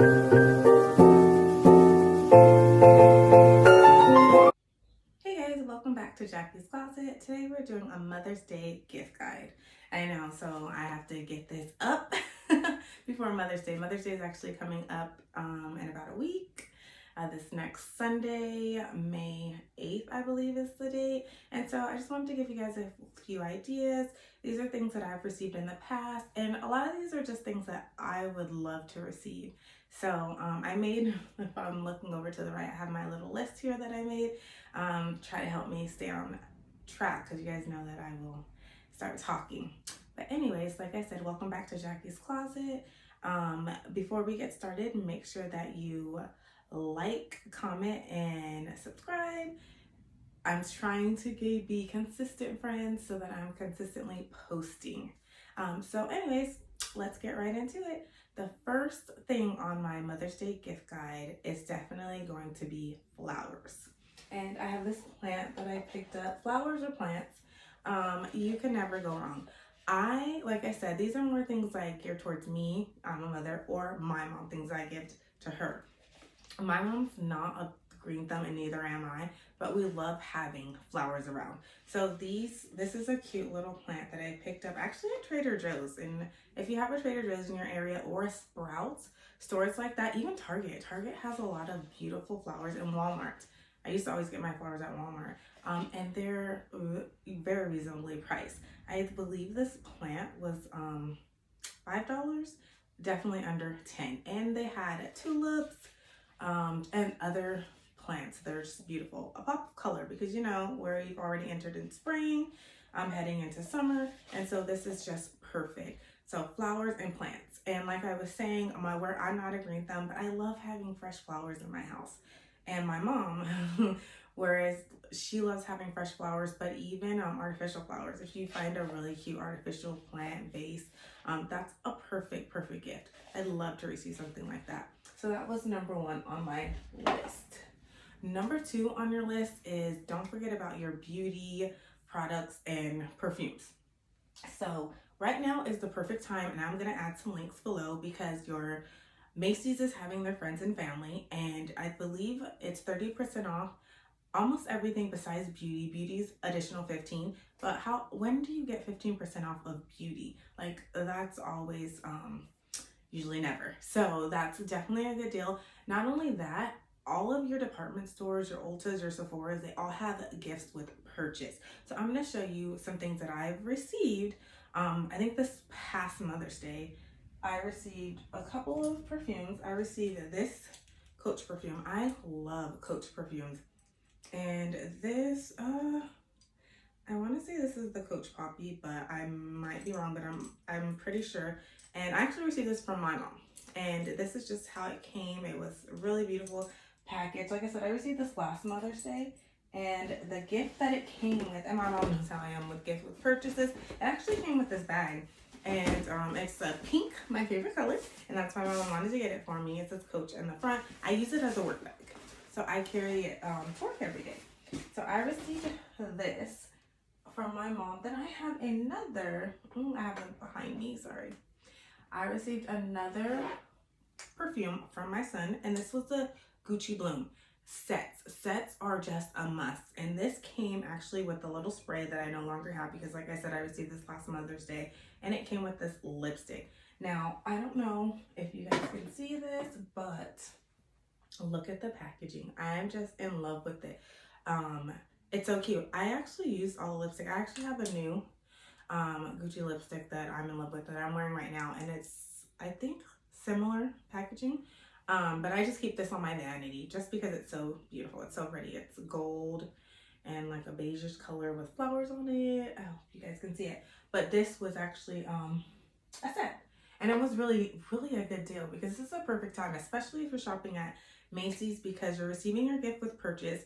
Hey guys, welcome back to Jackie's Closet. Today we're doing a Mother's Day gift guide. I know, so I have to get this up before Mother's Day. Mother's Day is actually coming up in about a week. This next Sunday, May 8th, I believe is the date. And so I just wanted to give you guys a few ideas. These are things that I've received in the past, and a lot of these are just things that I would love to receive. So I made, if I'm looking over to the right, I have my little list here that I made. Try to help me stay on track, because you guys know that I will start talking. But anyways, like I said, welcome back to Jackie's Closet. Before we get started, make sure that you like, comment, and subscribe. I'm trying to be consistent, friends, so that I'm consistently posting. So anyways, let's get right into it. The first thing on my Mother's Day gift guide is definitely going to be flowers. And I have this plant that I picked up. Flowers or plants, you can never go wrong. Like I said, these are more things I geared towards me, I'm a mother, or my mom, things I give to her. My mom's not a green thumb, and neither am I, but we love having flowers around. So this is a cute little plant that I picked up actually at Trader Joe's. And if you have a Trader Joe's in your area, or a Sprouts, stores like that, even Target has a lot of beautiful flowers, in Walmart. I used to always get my flowers at Walmart, and they're very reasonably priced. I believe this plant was $5, definitely under 10. And they had tulips and other plants. They're just beautiful. A pop of color, because you know we've already entered in spring. I'm heading into summer, and so this is just perfect. So flowers and plants. And like I was saying, I'm not a green thumb, but I love having fresh flowers in my house. And my mom, whereas she loves having fresh flowers, but even artificial flowers. If you find a really cute artificial plant vase, that's a perfect gift. I'd love to receive something like that. So that was number one on my list. Number two on your list is, don't forget about your beauty products and perfumes. So right now is the perfect time, and I'm gonna add some links below, because your Macy's is having their friends and family, and I believe it's 30% off almost everything besides beauty. Beauty's additional 15, but when do you get 15% off of beauty? Like, that's always usually never. So that's definitely a good deal. Not only that, all of your department stores, your Ultas, your Sephora's, they all have gifts with purchase. So I'm going to show you some things that I've received. I think this past Mother's Day, I received a couple of perfumes. I received this Coach perfume. I love Coach perfumes. And this, I want to say this is the Coach Poppy, but I might be wrong, but I'm pretty sure. And I actually received this from my mom. And this is just how it came. It was a really beautiful package. Like I said, I received this last Mother's Day. And the gift that it came with, and my mom knows how I am with gifts with purchases, it actually came with this bag. And it's a pink, my favorite color. And that's why my mom wanted to get it for me. It says Coach in the front. I use it as a work bag. So I carry it to work every day. So I received this from my mom. Then I have another, I have it behind me, sorry. I received another perfume from my son, and this was the Gucci Bloom sets. Sets are just a must, and this came actually with the little spray that I no longer have, because like I said, I received this last Mother's Day, and it came with this lipstick. Now, I don't know if you guys can see this, but look at the packaging. I'm just in love with it. It's so cute. I actually used all the lipstick. I actually have a new Gucci lipstick that I'm in love with, that I'm wearing right now, and it's, I think, similar packaging, but I just keep this on my vanity just because it's so beautiful. It's so pretty. It's gold and like a beigeish color with flowers on it. I hope you guys can see it, but this was actually a set, and it was really a good deal, because this is a perfect time, especially if you're shopping at Macy's, because you're receiving your gift with purchase,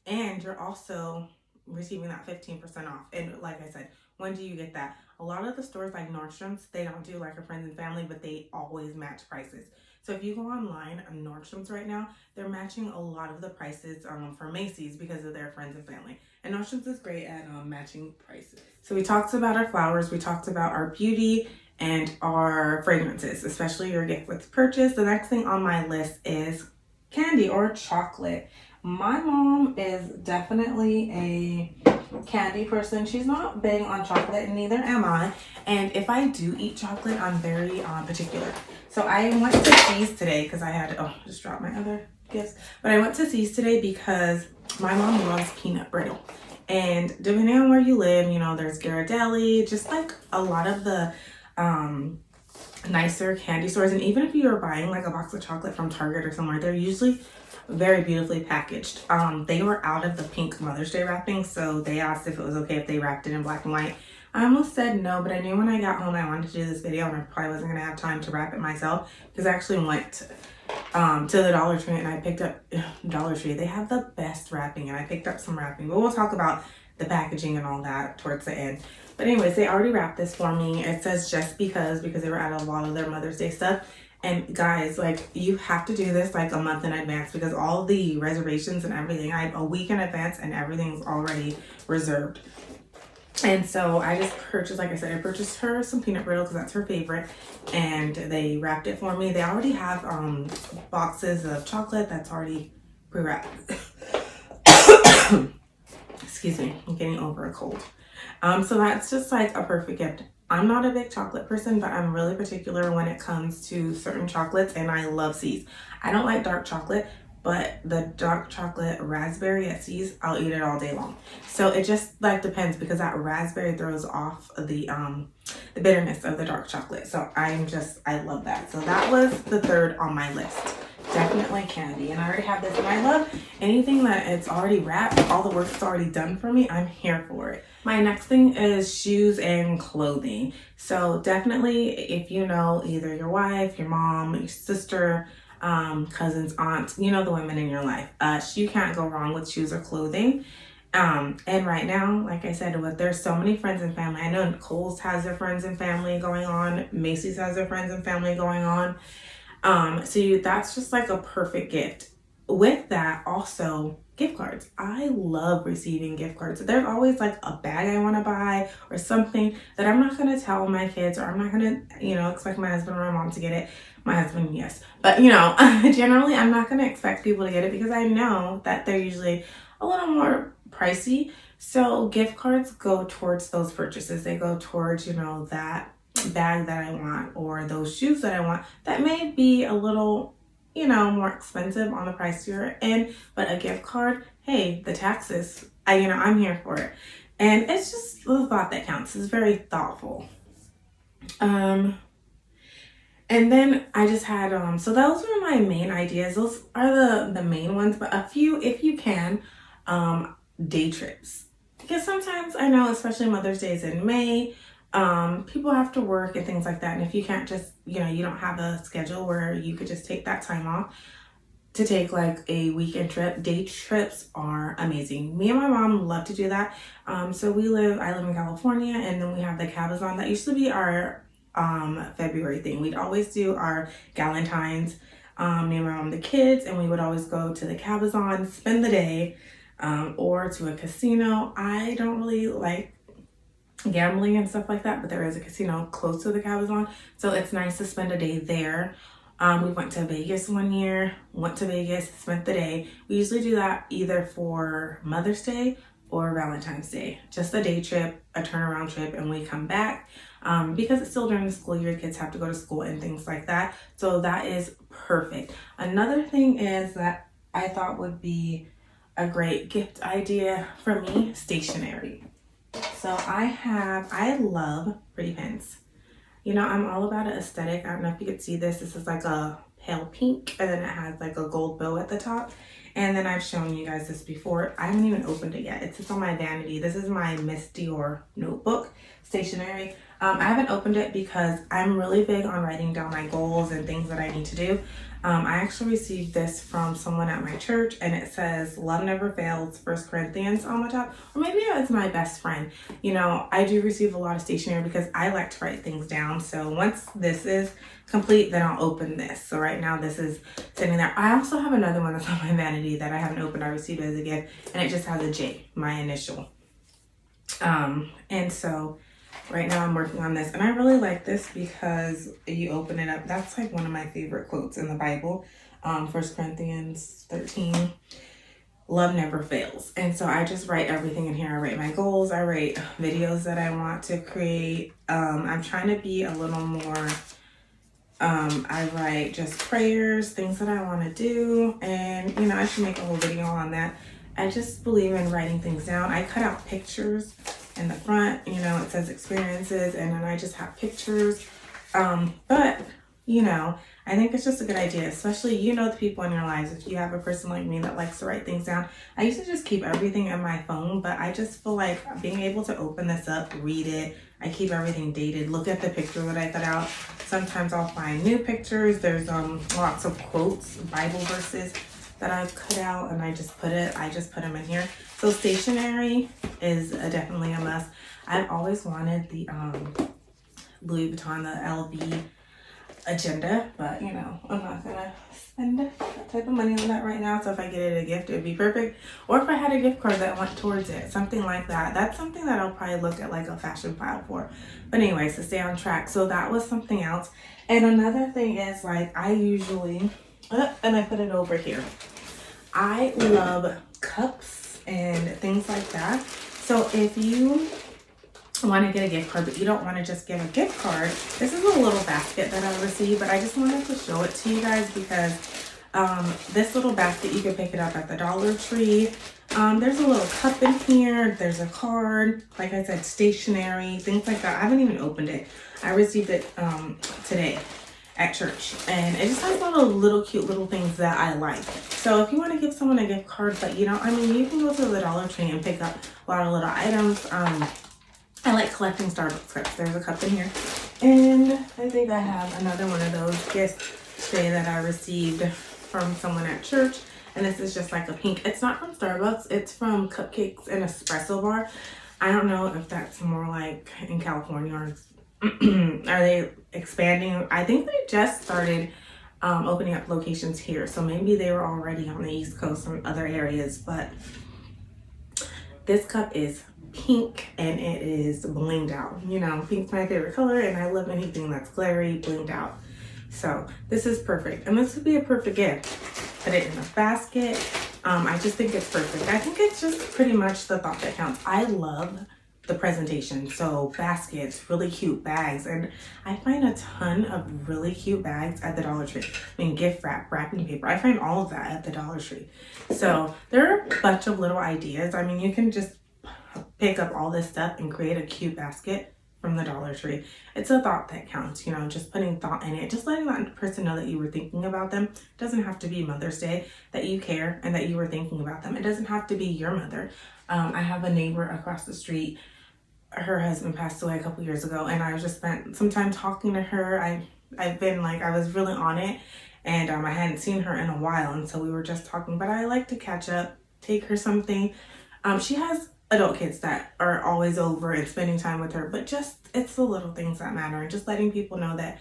and you're also receiving that 15% off. And like I said, when do you get that? A lot of the stores like Nordstrom's, they don't do like a friends and family, but they always match prices. So if you go online on Nordstrom's right now, they're matching a lot of the prices for Macy's because of their friends and family. And Nordstrom's is great at matching prices. So we talked about our flowers, we talked about our beauty, and are fragrances, especially your gift with purchase. The next thing on my list is candy or chocolate. My mom is definitely a candy person. She's not big on chocolate, and neither am I. And if I do eat chocolate, I'm very particular. So I went to C's today because I had, just dropped my other gifts. But I went to C's today because my mom loves peanut brittle. And depending on where you live, you know, there's Ghirardelli, just like a lot of the nicer candy stores. And even if you are buying like a box of chocolate from Target or somewhere, they're usually very beautifully packaged. They were out of the pink Mother's Day wrapping, so they asked if it was okay if they wrapped it in black and white. I almost said no, but I knew when I got home I wanted to do this video and I probably wasn't gonna have time to wrap it myself, because I actually went to the Dollar Tree and I picked up Dollar Tree. They have the best wrapping, and I picked up some wrapping, but we'll talk about the packaging and all that towards the end. But anyways, they already wrapped this for me. It says just because they were out of a lot of their Mother's Day stuff. And guys, like, you have to do this like a month in advance, because all the reservations and everything, a week in advance, and everything's already reserved. And so I just purchased, like I said, I purchased her some peanut brittle because that's her favorite, and they wrapped it for me. They already have boxes of chocolate that's already pre-wrapped. Excuse me, I'm getting over a cold. So that's just like a perfect gift. I'm not a big chocolate person, but I'm really particular when it comes to certain chocolates, and I love C's. I don't like dark chocolate, but the dark chocolate raspberry at C's, I'll eat it all day long. So it just like depends, because that raspberry throws off the bitterness of the dark chocolate. So I love that. So that was the third on my list. Definitely candy. And I already have this, and I love anything that it's already wrapped, all the work's already done for me. I'm here for it. My next thing is shoes and clothing. So definitely, if you know either your wife, your mom, your sister, cousins, aunts, you know, the women in your life, you can't go wrong with shoes or clothing. And right now, like I said, there's so many friends and family. I know Kohl's has their friends and family going on. Macy's has their friends and family going on. That's just like a perfect gift. With that, also gift cards. I love receiving gift cards. There's always like a bag I want to buy or something that I'm not going to tell my kids, or I'm not going to, you know, expect my husband or my mom to get it. My husband, yes. But, you know, generally I'm not going to expect people to get it, because I know that they're usually a little more pricey. So gift cards go towards those purchases. They go towards, you know, that bag that I want, or those shoes that I want that may be a little, you know, more expensive on the pricier end, but a gift card, hey, the taxes, I'm here for it. And it's just the thought that counts. It's very thoughtful. And then I just had, so those were my main ideas. Those are the main ones, but a few, if you can, day trips. Because sometimes I know, especially Mother's Day is in May, people have to work and things like that. And if you can't just, you don't have a schedule where you could just take that time off to take like a weekend trip, day trips are amazing. Me and my mom love to do that. So I live in California, and then we have the Cabazon. That used to be our February thing. We'd always do our Galentine's, me and my mom, the kids, and we would always go to the Cabazon, spend the day, or to a casino. I don't really like gambling and stuff like that, but there is a casino close to the Cabazon, so it's nice to spend a day there. We went to Vegas one year, spent the day. We usually do that either for Mother's Day or Valentine's Day, just a day trip, a turnaround trip, and we come back. Because it's still during the school year, kids have to go to school and things like that. So that is perfect. Another thing is that I thought would be a great gift idea for me, stationery. So I love pretty pens. I'm all about an aesthetic. I don't know if you could see this. This is like a pale pink, and then it has like a gold bow at the top. And then I've shown you guys this before. I haven't even opened it yet. It sits on my vanity. This is my Miss Dior notebook, stationery. I haven't opened it because I'm really big on writing down my goals and things that I need to do. I actually received this from someone at my church, and it says, "Love never fails, 1 Corinthians" on the top. Or maybe it's my best friend. I do receive a lot of stationery because I like to write things down. So once this is complete, then I'll open this. So right now this is sitting there. I also have another one that's on my vanity that I haven't opened. I received it as a gift, and it just has a J, my initial. And so Right now I'm working on this, and I really like this because you open it up. That's like one of my favorite quotes in the Bible. 1 Corinthians 13, love never fails. And so I just write everything in here. I write my goals, I write videos that I want to create. I'm trying to be a little more, I write just prayers, things that I want to do, and you know, I should make a whole video on that. I just believe in writing things down. I cut out pictures in the front, you know, it says experiences, and then I just have pictures. But you know, I think it's just a good idea, especially, you know, the people in your lives. If you have a person like me that likes to write things down, I used to just keep everything in my phone, but I just feel like being able to open this up, read it, I keep everything dated, look at the picture that I cut out. Sometimes I'll find new pictures. There's lots of quotes, Bible verses that I've cut out, and I just put them in here. So stationery is definitely a must. I've always wanted the Louis Vuitton, the LV agenda, but you know, I'm not gonna spend that type of money on that right now. So if I get it a gift, it would be perfect. Or if I had a gift card that went towards it, something like that. That's something that I'll probably look at like a fashion file for. But anyways, to stay on track. So that was something else. And another thing is, like, I usually, and I put it over here, I love cups and things like that. So if you want to get a gift card, but you don't want to just give a gift card, this is a little basket that I received, but I just wanted to show it to you guys because this little basket, you can pick it up at the Dollar Tree. There's a little cup in here, there's a card, like I said, stationery, things like that. I haven't even opened it. I received it today at church, and it just has a lot of little cute little things that I like. So if you want to give someone a gift card, but you know, I mean, you can go to the Dollar Tree and pick up a lot of little items. I like collecting Starbucks cups. There's a cup in here, and I think I have another one of those gifts today that I received from someone at church, and this is just like a pink. It's not from Starbucks, it's from Cupcakes and Espresso Bar. I don't know if that's more like in California, or are they expanding? I think they just started opening up locations here, so maybe they were already on the East Coast or other areas. But this cup is pink and it is blinged out. You know, pink's my favorite color, and I love anything that's glary, blinged out. So this is perfect, and this would be a perfect gift. Put it in a basket. I just think it's perfect. I think it's just pretty much the thought that counts. I love the presentation. So baskets, really cute bags, and I find a ton of really cute bags at the Dollar Tree. I mean, gift wrap, wrapping paper, I find all of that at the Dollar Tree. So there are a bunch of little ideas. I mean, you can just pick up all this stuff and create a cute basket from the Dollar Tree. It's a thought that counts, you know, just putting thought in it, just letting that person know that you were thinking about them. It doesn't have to be Mother's Day, that you care and that you were thinking about them. It doesn't have to be your mother. I have a neighbor across the street. Her husband passed away a couple years ago, and I just spent some time talking to her. I've been like, I was really on it, and I hadn't seen her in a while, and so we were just talking. But I like to catch up, take her something. She has adult kids that are always over and spending time with her, but just, it's the little things that matter, and just letting people know that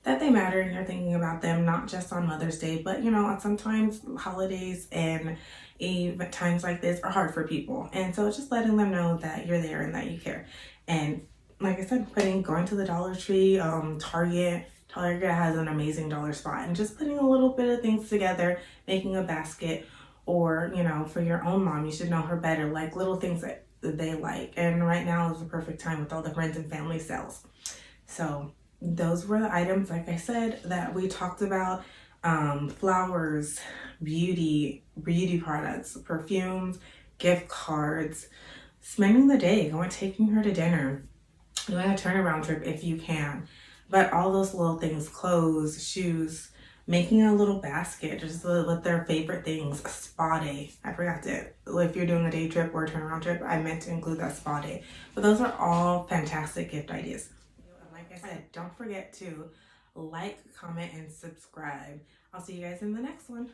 they matter and you're thinking about them, not just on Mother's Day, but you know, sometimes holidays and even times like this are hard for people. And so just letting them know that you're there and that you care. And like I said, going to the Dollar Tree, Target has an amazing dollar spot, and just putting a little bit of things together, making a basket. Or, you know, for your own mom, you should know her better, like little things that they like. And right now is the perfect time with all the friends and family sales. So those were the items, like I said, that we talked about. Flowers, beauty products, perfumes, gift cards, spending the day, taking her to dinner, doing a turnaround trip if you can. But all those little things, clothes, shoes, making a little basket just with their favorite things. A spa day. I forgot to, if you're doing a day trip or a turnaround trip, I meant to include that spa day. But those are all fantastic gift ideas. Like I said, don't forget to like, comment, and subscribe. I'll see you guys in the next one.